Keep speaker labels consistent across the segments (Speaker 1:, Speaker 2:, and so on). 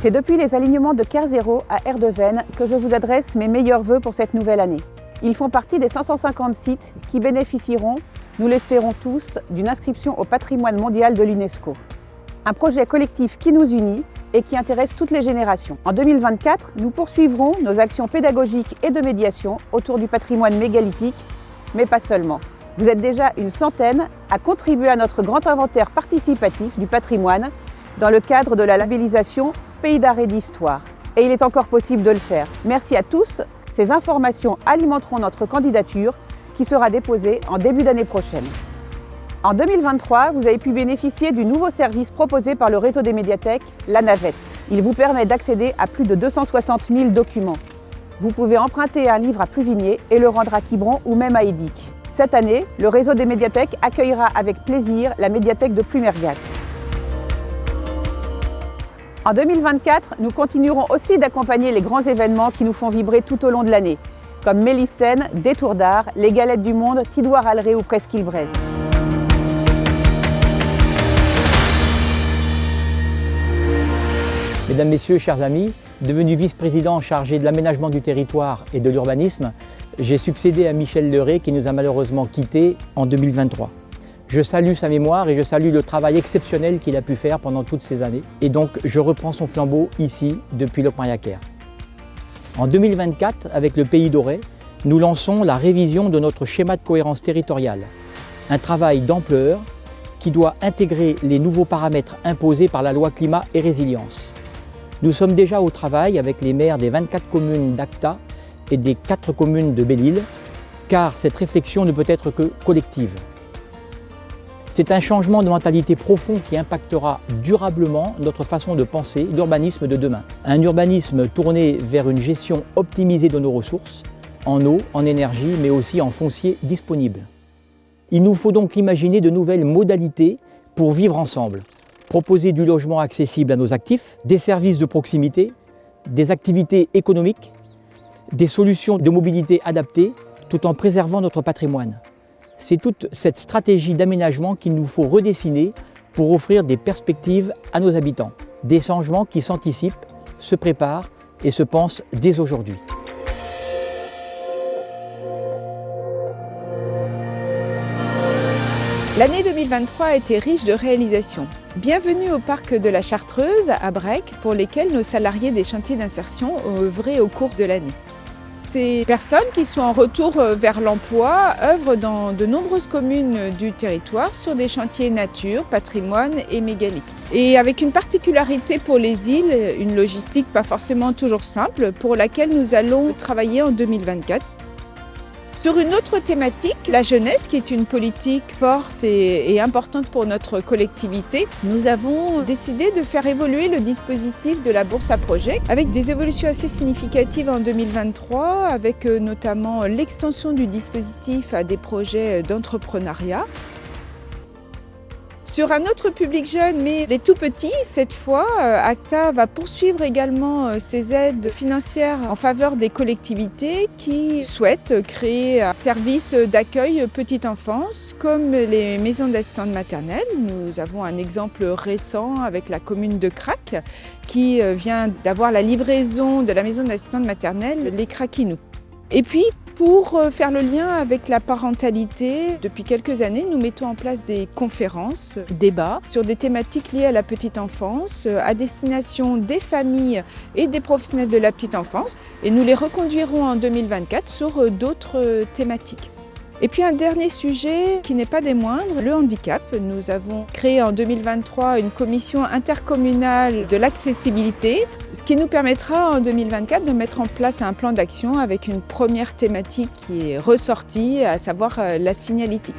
Speaker 1: C'est depuis les alignements de Kerzero à Erdeven que je vous adresse mes meilleurs vœux pour cette nouvelle année. Ils font partie des 550 sites qui bénéficieront, nous l'espérons tous, d'une inscription au patrimoine mondial de l'UNESCO. Un projet collectif qui nous unit et qui intéresse toutes les générations. En 2024, nous poursuivrons nos actions pédagogiques et de médiation autour du patrimoine mégalithique, mais pas seulement. Vous êtes déjà une centaine à contribuer à notre grand inventaire participatif du patrimoine dans le cadre de la labellisation Pays d'art et d'histoire. Et il est encore possible de le faire. Merci à tous. Ces informations alimenteront notre candidature qui sera déposée en début d'année prochaine. En 2023, vous avez pu bénéficier du nouveau service proposé par le réseau des médiathèques, la navette. Il vous permet d'accéder à plus de 260 000 documents. Vous pouvez emprunter un livre à Pluvigné et le rendre à Quiberon ou même à Édic. Cette année, le réseau des médiathèques accueillera avec plaisir la médiathèque de Plumergat. En 2024, nous continuerons aussi d'accompagner les grands événements qui nous font vibrer tout au long de l'année, comme Mélicène, Détour d'art, les Galettes du Monde, Tidoire-Alré ou Presqu'île-Brèze.
Speaker 2: Mesdames, Messieurs, chers amis, devenu vice-président chargé de l'aménagement du territoire et de l'urbanisme, j'ai succédé à Michel Leray qui nous a malheureusement quittés en 2023. Je salue sa mémoire et je salue le travail exceptionnel qu'il a pu faire pendant toutes ces années. Et donc, je reprends son flambeau ici, depuis Locmaria-Quer. En 2024, avec le Pays d'Auray, nous lançons la révision de notre schéma de cohérence territoriale. Un travail d'ampleur qui doit intégrer les nouveaux paramètres imposés par la loi climat et résilience. Nous sommes déjà au travail avec les maires des 24 communes d'Acta et des 4 communes de Belle-Île, car cette réflexion ne peut être que collective. C'est un changement de mentalité profond qui impactera durablement notre façon de penser l'urbanisme de demain. Un urbanisme tourné vers une gestion optimisée de nos ressources, en eau, en énergie, mais aussi en foncier disponible. Il nous faut donc imaginer de nouvelles modalités pour vivre ensemble. Proposer du logement accessible à nos actifs, des services de proximité, des activités économiques, des solutions de mobilité adaptées, tout en préservant notre patrimoine. C'est toute cette stratégie d'aménagement qu'il nous faut redessiner pour offrir des perspectives à nos habitants. Des changements qui s'anticipent, se préparent et se pensent dès aujourd'hui.
Speaker 3: L'année 2023 a été riche de réalisations. Bienvenue au parc de la Chartreuse à Brech, pour lesquels nos salariés des chantiers d'insertion ont œuvré au cours de l'année. Ces personnes qui sont en retour vers l'emploi œuvrent dans de nombreuses communes du territoire sur des chantiers nature, patrimoine et mégalithes. Et avec une particularité pour les îles, une logistique pas forcément toujours simple, pour laquelle nous allons travailler en 2024. Sur une autre thématique, la jeunesse, qui est une politique forte et importante pour notre collectivité, nous avons décidé de faire évoluer le dispositif de la bourse à projet avec des évolutions assez significatives en 2023, avec notamment l'extension du dispositif à des projets d'entrepreneuriat. Sur un autre public jeune, mais les tout petits, cette fois, Acta va poursuivre également ses aides financières en faveur des collectivités qui souhaitent créer un service d'accueil petite enfance, comme les maisons d'assistantes maternelles. Nous avons un exemple récent avec la commune de Crac, qui vient d'avoir la livraison de la maison d'assistantes maternelles, les Craquinous. Et puis, pour faire le lien avec la parentalité, depuis quelques années, nous mettons en place des conférences, débats sur des thématiques liées à la petite enfance, à destination des familles et des professionnels de la petite enfance. Et nous les reconduirons en 2024 sur d'autres thématiques. Et puis un dernier sujet qui n'est pas des moindres, le handicap. Nous avons créé en 2023 une commission intercommunale de l'accessibilité, ce qui nous permettra en 2024 de mettre en place un plan d'action avec une première thématique qui est ressortie, à savoir la signalétique.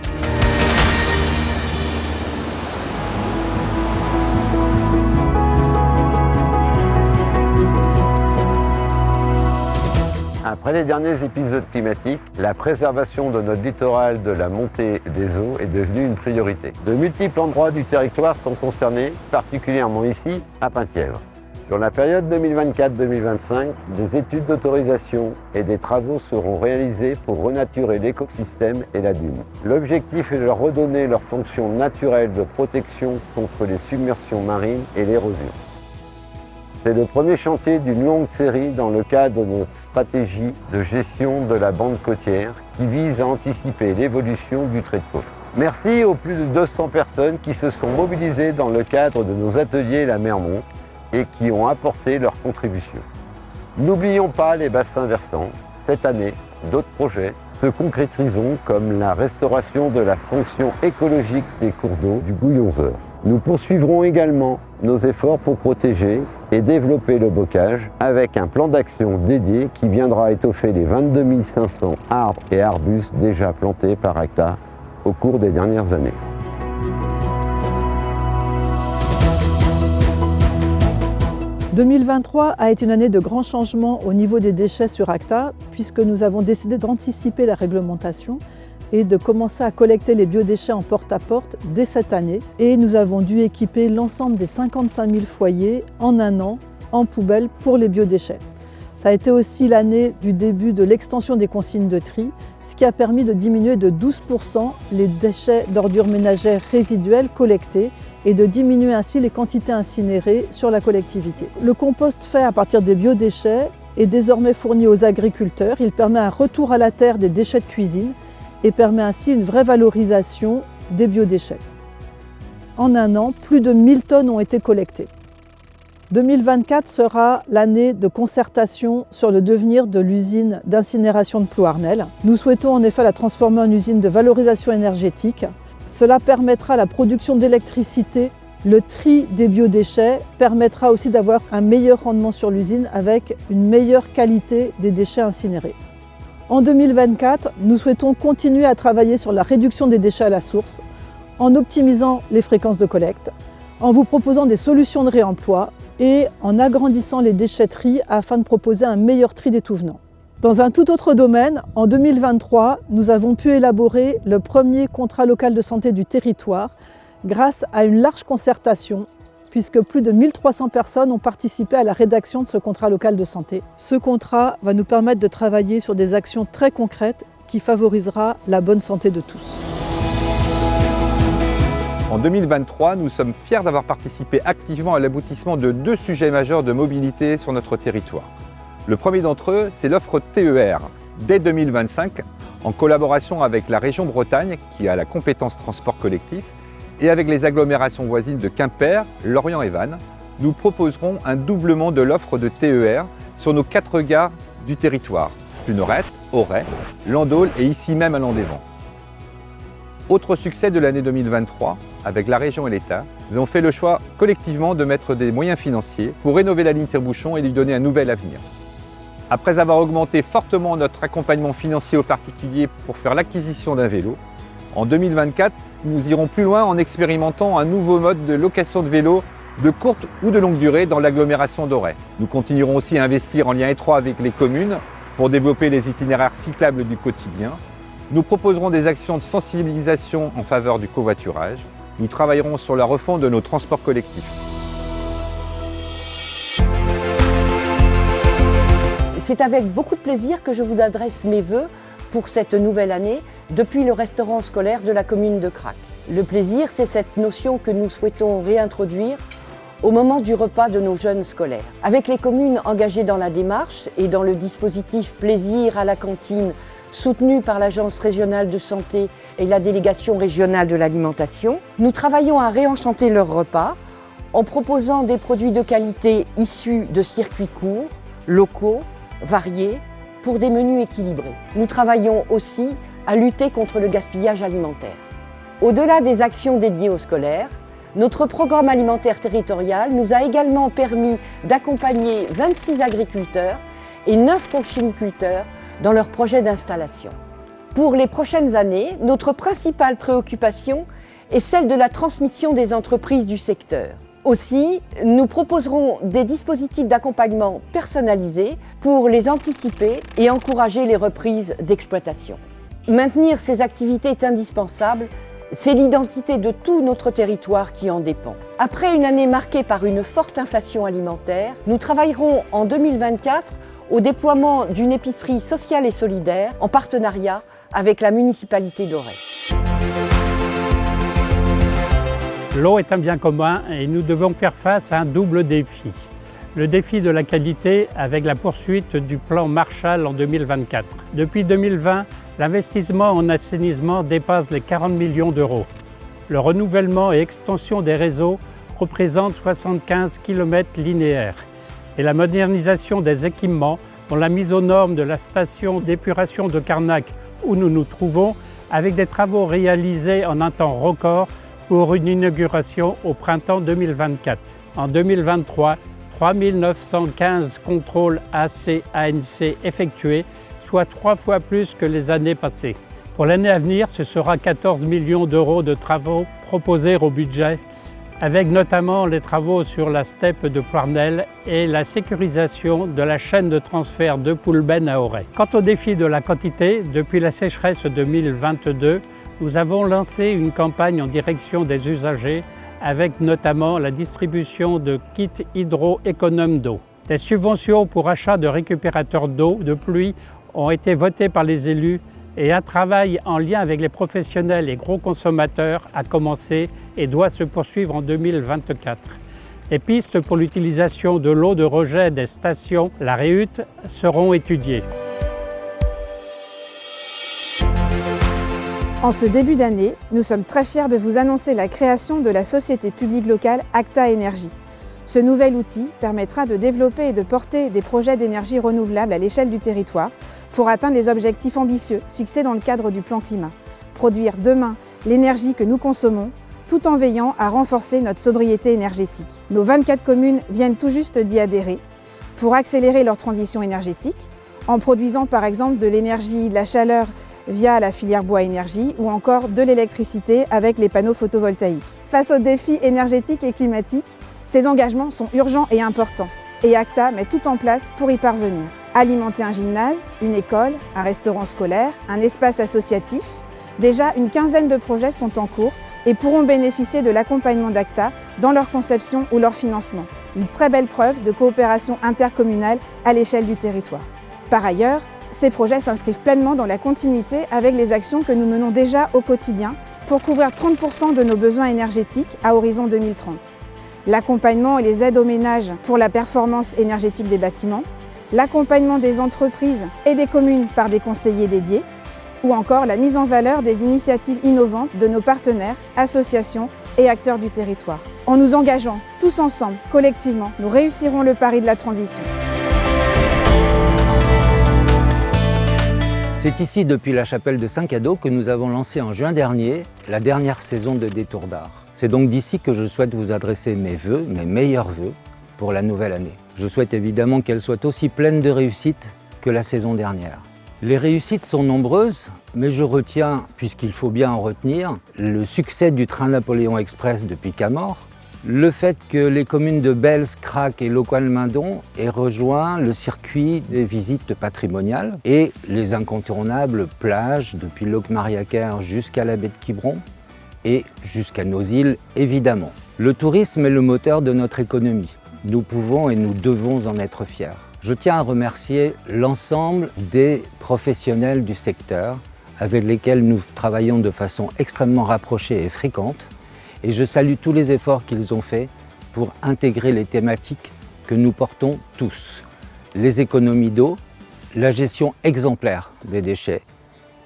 Speaker 4: Après les derniers épisodes climatiques, la préservation de notre littoral de la montée des eaux est devenue une priorité. De multiples endroits du territoire sont concernés, particulièrement ici, à Penthièvre. Sur la période 2024-2025, des études d'autorisation et des travaux seront réalisés pour renaturer l'écosystème et la dune. L'objectif est de leur redonner leur fonction naturelle de protection contre les submersions marines et l'érosion. C'est le premier chantier d'une longue série dans le cadre de notre stratégie de gestion de la bande côtière qui vise à anticiper l'évolution du trait de côte. Merci aux plus de 200 personnes qui se sont mobilisées dans le cadre de nos ateliers La Mer Monte et qui ont apporté leur contribution. N'oublions pas les bassins versants. Cette année, d'autres projets se concrétiseront comme la restauration de la fonction écologique des cours d'eau du Gouillonzeur. Nous poursuivrons également nos efforts pour protéger et développer le bocage avec un plan d'action dédié qui viendra étoffer les 22 500 arbres et arbustes déjà plantés par ACTA au cours des dernières années.
Speaker 5: « 2023 a été une année de grands changements au niveau des déchets sur ACTA puisque nous avons décidé d'anticiper la réglementation et de commencer à collecter les biodéchets en porte-à-porte dès cette année. Et nous avons dû équiper l'ensemble des 55 000 foyers en un an en poubelle pour les biodéchets. Ça a été aussi l'année du début de l'extension des consignes de tri, ce qui a permis de diminuer de 12% les déchets d'ordures ménagères résiduelles collectés et de diminuer ainsi les quantités incinérées sur la collectivité. Le compost fait à partir des biodéchets est désormais fourni aux agriculteurs. Il permet un retour à la terre des déchets de cuisine et permet ainsi une vraie valorisation des biodéchets. En un an, plus de 1000 tonnes ont été collectées. 2024 sera l'année de concertation sur le devenir de l'usine d'incinération de Plouarnel. Nous souhaitons en effet la transformer en usine de valorisation énergétique. Cela permettra la production d'électricité. Le tri des biodéchets permettra aussi d'avoir un meilleur rendement sur l'usine avec une meilleure qualité des déchets incinérés. En 2024, nous souhaitons continuer à travailler sur la réduction des déchets à la source en optimisant les fréquences de collecte, en vous proposant des solutions de réemploi et en agrandissant les déchetteries afin de proposer un meilleur tri des tout venants. Dans un tout autre domaine, en 2023, nous avons pu élaborer le premier contrat local de santé du territoire grâce à une large concertation puisque plus de 1300 personnes ont participé à la rédaction de ce contrat local de santé. Ce contrat va nous permettre de travailler sur des actions très concrètes qui favorisera la bonne santé de tous.
Speaker 6: En 2023, nous sommes fiers d'avoir participé activement à l'aboutissement de 2 sujets majeurs de mobilité sur notre territoire. Le premier d'entre eux, c'est l'offre TER dès 2025, en collaboration avec la région Bretagne, qui a la compétence transport collectif, et avec les agglomérations voisines de Quimper, Lorient et Vannes. Nous proposerons un doublement de l'offre de TER sur nos 4 gares du territoire, Plunerette, Auray, Landaules et ici même à Landévent. Autre succès de l'année 2023, avec la région et l'État, nous avons fait le choix collectivement de mettre des moyens financiers pour rénover la ligne Tire-Bouchon et lui donner un nouvel avenir. Après avoir augmenté fortement notre accompagnement financier aux particuliers pour faire l'acquisition d'un vélo, en 2024, nous irons plus loin en expérimentant un nouveau mode de location de vélos de courte ou de longue durée dans l'agglomération d'Auray. Nous continuerons aussi à investir en lien étroit avec les communes pour développer les itinéraires cyclables du quotidien. Nous proposerons des actions de sensibilisation en faveur du covoiturage. Nous travaillerons sur la refonte de nos transports collectifs.
Speaker 7: C'est avec beaucoup de plaisir que je vous adresse mes vœux pour cette nouvelle année depuis le restaurant scolaire de la commune de Crac. Le plaisir, c'est cette notion que nous souhaitons réintroduire au moment du repas de nos jeunes scolaires. Avec les communes engagées dans la démarche et dans le dispositif Plaisir à la cantine soutenu par l'Agence régionale de santé et la délégation régionale de l'alimentation, nous travaillons à réenchanter leurs repas en proposant des produits de qualité issus de circuits courts, locaux, variés, pour des menus équilibrés. Nous travaillons aussi à lutter contre le gaspillage alimentaire. Au-delà des actions dédiées aux scolaires, notre programme alimentaire territorial nous a également permis d'accompagner 26 agriculteurs et 9 conchyliculteurs dans leurs projets d'installation. Pour les prochaines années, notre principale préoccupation est celle de la transmission des entreprises du secteur. Aussi, nous proposerons des dispositifs d'accompagnement personnalisés pour les anticiper et encourager les reprises d'exploitation. Maintenir ces activités est indispensable, c'est l'identité de tout notre territoire qui en dépend. Après une année marquée par une forte inflation alimentaire, nous travaillerons en 2024 au déploiement d'une épicerie sociale et solidaire en partenariat avec la municipalité d'Auray.
Speaker 8: L'eau est un bien commun et nous devons faire face à un double défi. le défi de la qualité avec la poursuite du plan Marshall en 2024. Depuis 2020, l'investissement en assainissement dépasse les 40 millions d'euros. Le renouvellement et extension des réseaux représente 75 km linéaires et la modernisation des équipements, dont la mise aux normes de la station d'épuration de Carnac où nous nous trouvons, avec des travaux réalisés en un temps record pour une inauguration au printemps 2024. En 2023, 3 915 contrôles AC-ANC effectués, soit 3 fois plus que les années passées. Pour l'année à venir, ce sera 14 millions d'euros de travaux proposés au budget, avec notamment les travaux sur la steppe de Poirnel et la sécurisation de la chaîne de transfert de Poulben à Auray. Quant au défi de la quantité, depuis la sécheresse 2022, nous avons lancé une campagne en direction des usagers avec notamment la distribution de kits hydro-économes d'eau. Des subventions pour achat de récupérateurs d'eau de pluie ont été votées par les élus et un travail en lien avec les professionnels et gros consommateurs a commencé et doit se poursuivre en 2024. Les pistes pour l'utilisation de l'eau de rejet des stations La Réhute seront étudiées.
Speaker 9: En ce début d'année, nous sommes très fiers de vous annoncer la création de la société publique locale Acta Énergie. Ce nouvel outil permettra de développer et de porter des projets d'énergie renouvelable à l'échelle du territoire pour atteindre les objectifs ambitieux fixés dans le cadre du plan climat. Produire demain l'énergie que nous consommons, tout en veillant à renforcer notre sobriété énergétique. Nos 24 communes viennent tout juste d'y adhérer pour accélérer leur transition énergétique, en produisant par exemple de l'énergie, de la chaleur via la filière bois énergie ou encore de l'électricité avec les panneaux photovoltaïques. Face aux défis énergétiques et climatiques, ces engagements sont urgents et importants et Acta met tout en place pour y parvenir. Alimenter un gymnase, une école, un restaurant scolaire, un espace associatif. Déjà, une quinzaine de projets sont en cours et pourront bénéficier de l'accompagnement d'Acta dans leur conception ou leur financement. Une très belle preuve de coopération intercommunale à l'échelle du territoire. Par ailleurs, ces projets s'inscrivent pleinement dans la continuité avec les actions que nous menons déjà au quotidien pour couvrir 30% de nos besoins énergétiques à horizon 2030. L'accompagnement et les aides aux ménages pour la performance énergétique des bâtiments, l'accompagnement des entreprises et des communes par des conseillers dédiés, ou encore la mise en valeur des initiatives innovantes de nos partenaires, associations et acteurs du territoire. En nous engageant tous ensemble, collectivement, nous réussirons le pari de la transition.
Speaker 10: C'est ici, depuis la chapelle de Saint-Cado, que nous avons lancé en juin dernier la dernière saison de Détour d'Art. C'est donc d'ici que je souhaite vous adresser mes vœux, mes meilleurs vœux pour la nouvelle année. Je souhaite évidemment qu'elle soit aussi pleine de réussite que la saison dernière. Les réussites sont nombreuses, mais je retiens, puisqu'il faut bien en retenir, le succès du train Napoléon Express depuis Camors, le fait que les communes de Bels, Crac et Locoal-Mindon aient rejoint le circuit des visites patrimoniales et les incontournables plages depuis Locmariaquer jusqu'à la baie de Quiberon et jusqu'à nos îles évidemment. Le tourisme est le moteur de notre économie. Nous pouvons et nous devons en être fiers. Je tiens à remercier l'ensemble des professionnels du secteur avec lesquels nous travaillons de façon extrêmement rapprochée et fréquente. Et je salue tous les efforts qu'ils ont faits pour intégrer les thématiques que nous portons tous. Les économies d'eau, la gestion exemplaire des déchets,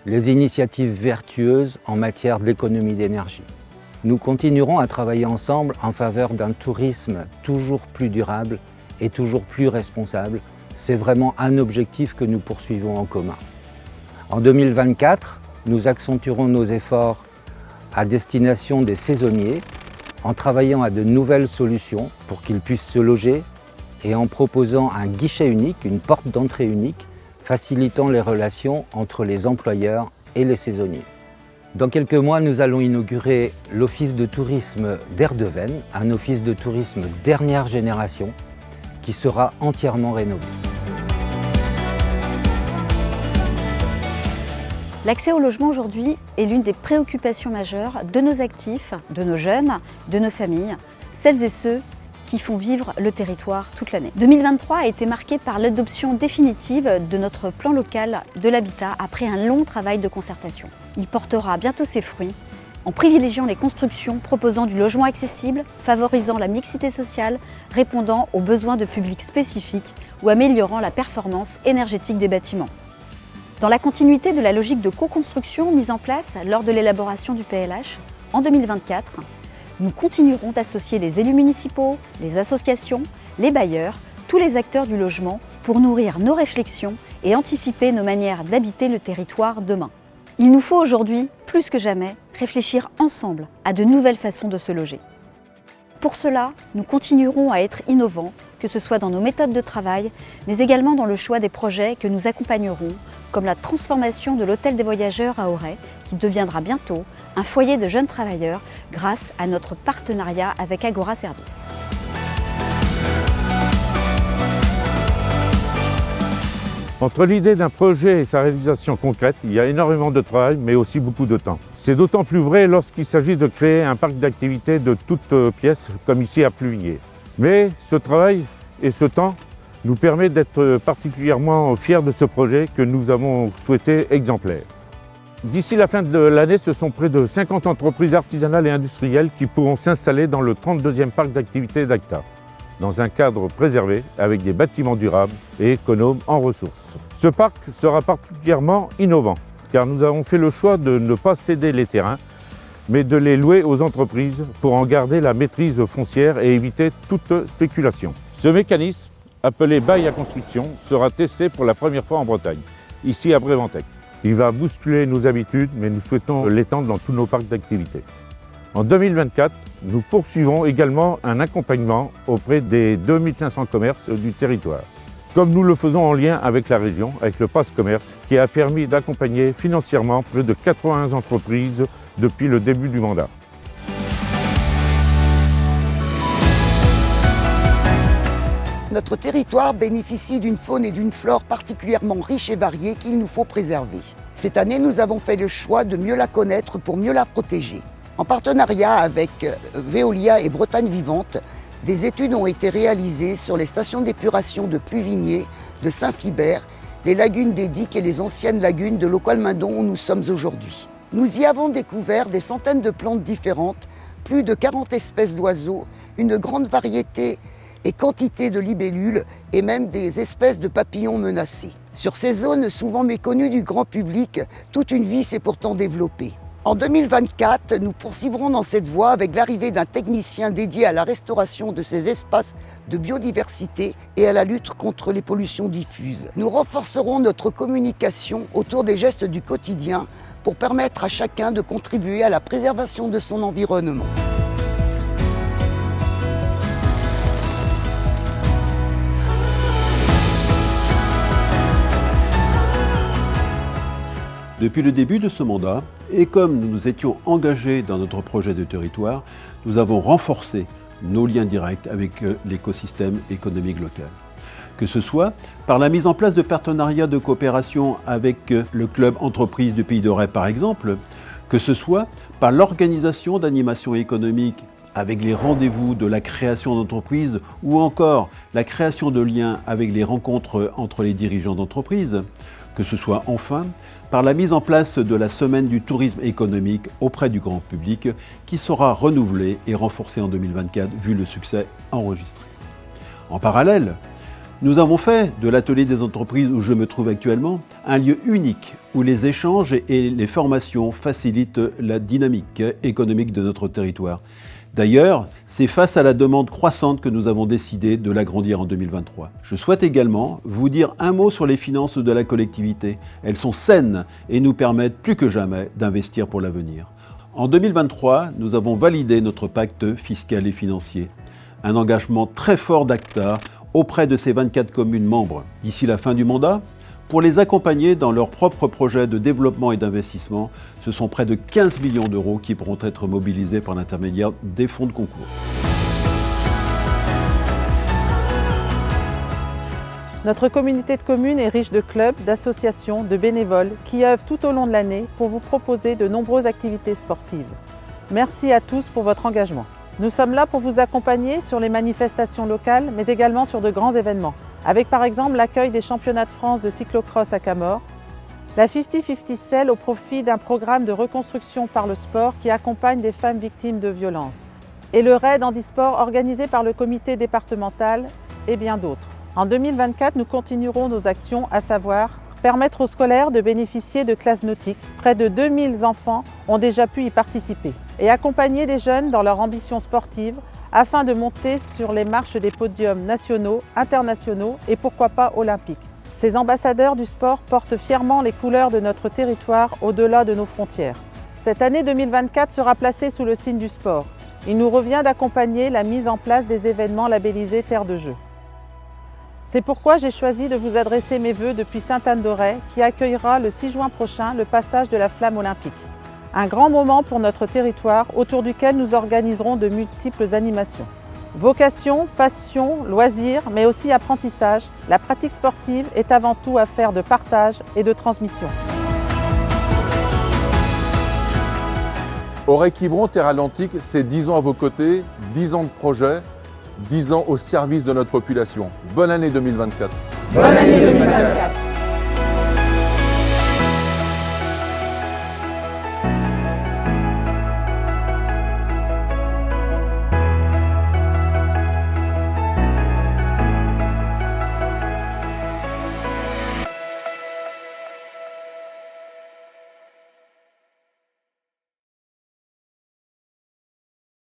Speaker 10: les initiatives vertueuses en matière d'économie d'énergie. Nous continuerons à travailler ensemble en faveur d'un tourisme toujours plus durable et toujours plus responsable. C'est vraiment un objectif que nous poursuivons en commun. En 2024, nous accentuerons nos efforts à destination des saisonniers en travaillant à de nouvelles solutions pour qu'ils puissent se loger et en proposant un guichet unique, une porte d'entrée unique, facilitant les relations entre les employeurs et les saisonniers. Dans quelques mois, nous allons inaugurer l'office de tourisme d'Erdevenne, un office de tourisme dernière génération qui sera entièrement rénové.
Speaker 11: L'accès au logement aujourd'hui est l'une des préoccupations majeures de nos actifs, de nos jeunes, de nos familles, celles et ceux qui font vivre le territoire toute l'année. 2023 a été marqué par l'adoption définitive de notre plan local de l'habitat après un long travail de concertation. Il portera bientôt ses fruits en privilégiant les constructions proposant du logement accessible, favorisant la mixité sociale, répondant aux besoins de publics spécifiques ou améliorant la performance énergétique des bâtiments. Dans la continuité de la logique de co-construction mise en place lors de l'élaboration du PLH, en 2024, nous continuerons d'associer les élus municipaux, les associations, les bailleurs, tous les acteurs du logement pour nourrir nos réflexions et anticiper nos manières d'habiter le territoire demain. Il nous faut aujourd'hui, plus que jamais, réfléchir ensemble à de nouvelles façons de se loger. Pour cela, nous continuerons à être innovants, que ce soit dans nos méthodes de travail, mais également dans le choix des projets que nous accompagnerons, comme la transformation de l'hôtel des voyageurs à Auray, qui deviendra bientôt un foyer de jeunes travailleurs grâce à notre partenariat avec Agora Service.
Speaker 12: Entre l'idée d'un projet et sa réalisation concrète, il y a énormément de travail, mais aussi beaucoup de temps. C'est d'autant plus vrai lorsqu'il s'agit de créer un parc d'activités de toutes pièces, comme ici à Pluvigné. Mais ce travail et ce temps nous permettent d'être particulièrement fiers de ce projet que nous avons souhaité exemplaire. D'ici la fin de l'année, ce sont près de 50 entreprises artisanales et industrielles qui pourront s'installer dans le 32e parc d'activités d'Acta, dans un cadre préservé avec des bâtiments durables et économes en ressources. Ce parc sera particulièrement innovant car nous avons fait le choix de ne pas céder les terrains mais de les louer aux entreprises pour en garder la maîtrise foncière et éviter toute spéculation. Ce mécanisme, appelé bail à construction, sera testé pour la première fois en Bretagne, ici à Bréventec. Il va bousculer nos habitudes mais nous souhaitons l'étendre dans tous nos parcs d'activités. En 2024, nous poursuivrons également un accompagnement auprès des 2500 commerces du territoire. Comme nous le faisons en lien avec la région, avec le Pass Commerce, qui a permis d'accompagner financièrement près de 80 entreprises depuis le début du mandat.
Speaker 13: Notre territoire bénéficie d'une faune et d'une flore particulièrement riches et variées qu'il nous faut préserver. Cette année, nous avons fait le choix de mieux la connaître pour mieux la protéger. En partenariat avec Veolia et Bretagne Vivante, des études ont été réalisées sur les stations d'épuration de Pluvigné, de Saint-Philbert, les lagunes des Diques et les anciennes lagunes de Locqualmindon où nous sommes aujourd'hui. Nous y avons découvert des centaines de plantes différentes, plus de 40 espèces d'oiseaux, une grande variété et quantité de libellules et même des espèces de papillons menacés. Sur ces zones souvent méconnues du grand public, toute une vie s'est pourtant développée. En 2024, nous poursuivrons dans cette voie avec l'arrivée d'un technicien dédié à la restauration de ces espaces de biodiversité et à la lutte contre les pollutions diffuses. Nous renforcerons notre communication autour des gestes du quotidien pour permettre à chacun de contribuer à la préservation de son environnement.
Speaker 14: Depuis le début de ce mandat, et comme nous nous étions engagés dans notre projet de territoire, nous avons renforcé nos liens directs avec l'écosystème économique local. Que ce soit par la mise en place de partenariats de coopération avec le club entreprise du Pays d'Auray par exemple, que ce soit par l'organisation d'animations économiques avec les rendez-vous de la création d'entreprises ou encore la création de liens avec les rencontres entre les dirigeants d'entreprises, que ce soit enfin par la mise en place de la semaine du tourisme économique auprès du grand public qui sera renouvelée et renforcée en 2024 vu le succès enregistré. En parallèle, nous avons fait de l'atelier des entreprises où je me trouve actuellement un lieu unique où les échanges et les formations facilitent la dynamique économique de notre territoire. D'ailleurs, c'est face à la demande croissante que nous avons décidé de l'agrandir en 2023. Je souhaite également vous dire un mot sur les finances de la collectivité. Elles sont saines et nous permettent plus que jamais d'investir pour l'avenir. En 2023, nous avons validé notre pacte fiscal et financier. Un engagement très fort d'Acta auprès de ses 24 communes membres. D'ici la fin du mandat, pour les accompagner dans leurs propres projets de développement et d'investissement, ce sont près de 15 millions d'euros qui pourront être mobilisés par l'intermédiaire des fonds de concours.
Speaker 5: Notre communauté de communes est riche de clubs, d'associations, de bénévoles qui œuvrent tout au long de l'année pour vous proposer de nombreuses activités sportives. Merci à tous pour votre engagement. Nous sommes là pour vous accompagner sur les manifestations locales, mais également sur de grands événements, avec par exemple l'accueil des championnats de France de cyclocross à Camors, La 50-50 Cell au profit d'un programme de reconstruction par le sport qui accompagne des femmes victimes de violences. Et le raid handisport organisé par le comité départemental et bien d'autres. En 2024, nous continuerons nos actions, à savoir permettre aux scolaires de bénéficier de classes nautiques. Près de 2000 enfants ont déjà pu y participer. Et accompagner des jeunes dans leur ambition sportive afin de monter sur les marches des podiums nationaux, internationaux et pourquoi pas olympiques. Ces ambassadeurs du sport portent fièrement les couleurs de notre territoire au-delà de nos frontières. Cette année 2024 sera placée sous le signe du sport. Il nous revient d'accompagner la mise en place des événements labellisés Terre de Jeux. C'est pourquoi j'ai choisi de vous adresser mes vœux depuis Sainte-Anne-d'Auray qui accueillera le 6 juin prochain le passage de la flamme olympique. Un grand moment pour notre territoire autour duquel nous organiserons de multiples animations. Vocation, passion, loisirs, mais aussi apprentissage, la pratique sportive est avant tout affaire de partage et de transmission.
Speaker 15: Auray-Quiberon Terre Atlantique, c'est 10 ans à vos côtés, 10 ans de projet, 10 ans au service de notre population. Bonne année 2024.
Speaker 1: Bonne année 2024.